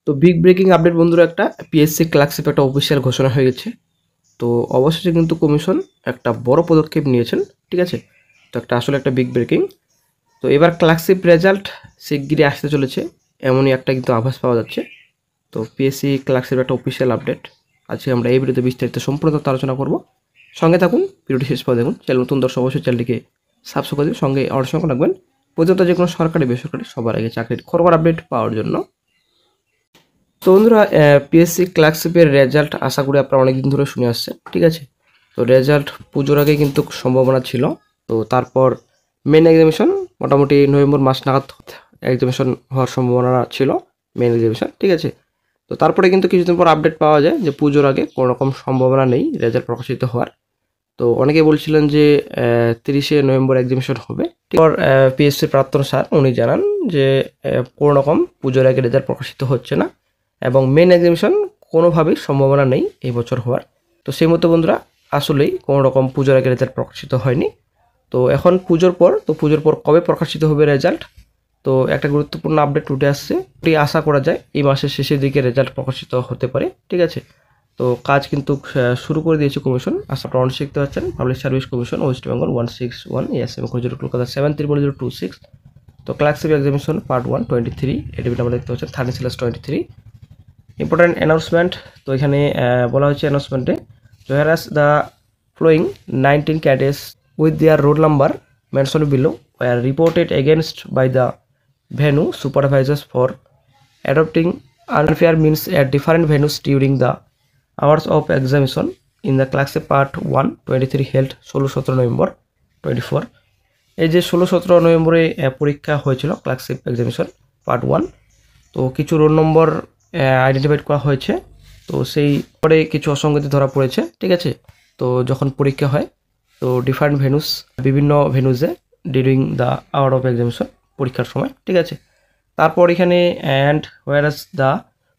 তো big breaking update বন্ধুরা, একটা পিএসসি ক্লার্কশিপ একটা অফিসিয়াল ঘোষণা হয়ে গেছে। তো অবশেষে কিন্তু কমিশন একটা বড় পদক্ষেপ নিয়েছেন, ঠিক আছে। তো আসলে একটা বিগ ব্রেকিং। তো এবার ক্লার্কশিপ রেজাল্ট শিগগিরই আসতে চলেছে, এমনই একটা কিন্তু আভাস পাওয়া যাচ্ছে। তো পিএসসি ক্লার্কশিপ একটা অফিসিয়াল আপডেট আজকে আমরা এই ভিডিওতে বিস্তারিত সম্পূর্ণ তথ্য আলোচনা করব। সঙ্গে থাকুন, ভিডিওটি শেষ পর্যন্ত দেখুন। চ্যানেল নতুন দর্শক অবশ্যই চ্যানেলটিকে সাবস্ক্রাইব করে দিন, সঙ্গে আমার সঙ্গে রাখবেন পর্যন্ত যে কোনো সরকারি বেসরকারি সবার আগে চাকরির খবর আপডেট পাওয়ার জন্য। তো বন্ধুরা, পিএসসি ক্লার্কশিপের রেজাল্ট আশা করি আপনারা অনেকদিন ধরে শুনে আসছেন, ঠিক আছে। তো রেজাল্ট পুজোর আগে কিন্তু সম্ভাবনা ছিল। তো তারপর মেন এক্সামিশন মোটামুটি নভেম্বর মাস নাগাদ এক্সামিশন হওয়ার সম্ভাবনা ছিল, মেন এক্সামিশন, ঠিক আছে। তো তারপরে কিন্তু কিছুদিন পর আপডেট পাওয়া যায় যে পুজোর আগে কোনো রকম সম্ভাবনা নেই রেজাল্ট প্রকাশিত হওয়ার। তো অনেকে বলছিলেন যে 30শে নভেম্বর এক্সামিশন হবে। এরপর পিএসসি প্রাক্তন স্যার উনি জানান যে কোনো রকম পুজোর আগে রেজাল্ট প্রকাশিত হচ্ছে না এবং মেন এক্সামিশন কোনোভাবেই সম্ভাবনা নেই এই বছর হওয়ার। তো সেই মতো বন্ধুরা, আসলেই কোনো রকম পুজোর আগে রেজাল্ট প্রকাশিত হয়নি। তো এখন পুজোর পর, তো পুজোর পর কবে প্রকাশিত হবে রেজাল্ট, তো একটা গুরুত্বপূর্ণ আপডেট উঠে আসছে। এটি আশা করা যায় এই মাসের শেষের দিকে রেজাল্ট প্রকাশিত হতে পারে, ঠিক আছে। তো কাজ কিন্তু শুরু করে দিয়েছে কমিশন। আপনারা অনেক শিখতে পাচ্ছেন public service commission West Bengal 161 এবং কলকাতা 730026। তো ক্লার্কশিপ এক্সামিনেশন পার্ট 1 23 এডমিট আমরা দেখতে পাচ্ছেন 30/23। ইম্পর্টেন্ট অ্যানাউন্সমেন্ট, তো এখানে বলা হয়েছে অ্যানাউন্সমেন্টে, whereas the following 19 cadets with their roll number mentioned below were reported against by the venue supervisors for adopting unfair means at different venues during the hours of examination in the Clarkship Part 1 23 held 16-17 November 24। এই যে 16-17 নভেম্বরে পরীক্ষা হয়েছিল clerkship examination part 1। তো কিছু roll number identified করা হয়েছে। তো সেই পরে কিছু অসঙ্গতি ধরা পড়েছে, ঠিক আছে। তো যখন পরীক্ষা হয়, তো ডিফারেন্ট ভেনুস, বিভিন্ন ভেনুসে during the hour of examination, পরীক্ষার সময়, ঠিক আছে। তারপর এখানে and whereas the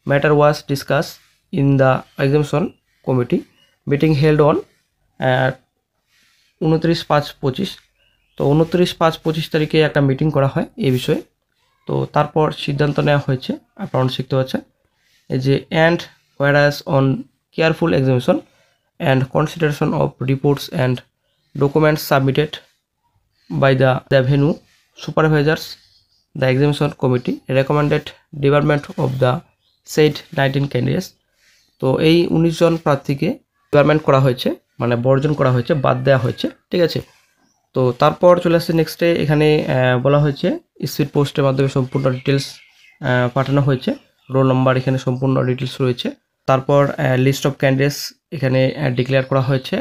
matter was discuss in the examination committee meeting held on 29/5/25। তো 29/5/25 তারিখে একটা মিটিং করা হয় এই বিষয়ে। তো তারপর সিদ্ধান্ত নেওয়া হয়েছে, আপনারা শিখতে পাচ্ছেন এই যে and whereas on careful examination and consideration of reports and documents submitted by the venue supervisors the examination committee recommended department of the said 19 candidates. তো এই 19 জন প্রার্থীকে ডিপার্টমেন্ট করা হয়েছে, মানে বর্জন করা হয়েছে, বাদ দেওয়া হয়েছে, ঠিক আছে। তো তারপর চলে আসছে নেক্সটে, এখানে বলা হয়েছে স্পিড পোস্টের মাধ্যমে সম্পূর্ণ ডিটেলস পাঠানো হয়েছে। রোল নাম্বার এখানে সম্পূর্ণ ডিটেলস রয়েছে। তারপর লিস্ট অফ ক্যান্ডিডেটস এখানে ডিক্লেয়ার করা হয়েছে,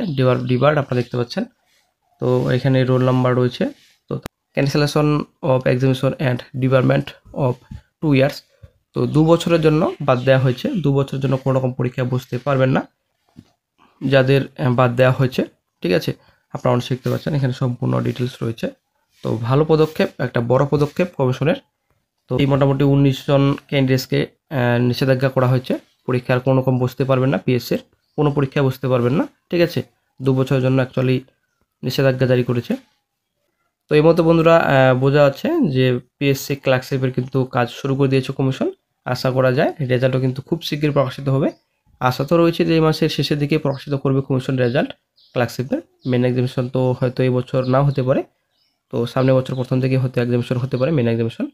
ডিবার্ড আপনারা দেখতে পাচ্ছেন। তো এখানে রোল নাম্বার রয়েছে। তো cancellation of examination and department of 2 years. তো 2 বছরের জন্য বাদ দেওয়া হয়েছে, 2 বছরের জন্য কোনো রকম পরীক্ষায় বসতে পারবেন না যাদের বাদ দেওয়া হয়েছে, ঠিক আছে। আপনারা অনেক শিখতে পাচ্ছেন, এখানে সম্পূর্ণ ডিটেলস রয়েছে। তো ভালো পদক্ষেপ, একটা বড় পদক্ষেপ কমিশনের। তো এই মোটামুটি 19 জন ক্যান্ডিডেটসকে নিষেধাজ্ঞা করা হয়েছে, পরীক্ষার কোনো রকম বসতে পারবেন না, পিএসসির কোনো পরীক্ষায় বসতে পারবেন না, ঠিক আছে। 2 বছরের জন্য অ্যাকচুয়ালি নিষেধাজ্ঞা জারি করেছে। তো এই মতো বন্ধুরা বোঝা যাচ্ছে যে পিএসসি ক্লার্কশিপের কিন্তু কাজ শুরু করে দিয়েছে কমিশন। আশা করা যায় রেজাল্টও কিন্তু খুব শীঘ্রই প্রকাশিত হবে। আশা তো রয়েছে যে এই মাসের শেষের দিকে প্রকাশিত করবে কমিশন রেজাল্ট ক্লার্কশিপের। মেন এক্সামিনেশন তো হয়তো এই বছর নাও হতে পারে, তো সামনের বছর প্রথম থেকে হয়তো এক্সামিনেশন হতে পারে মেন এক্সামিনেশন।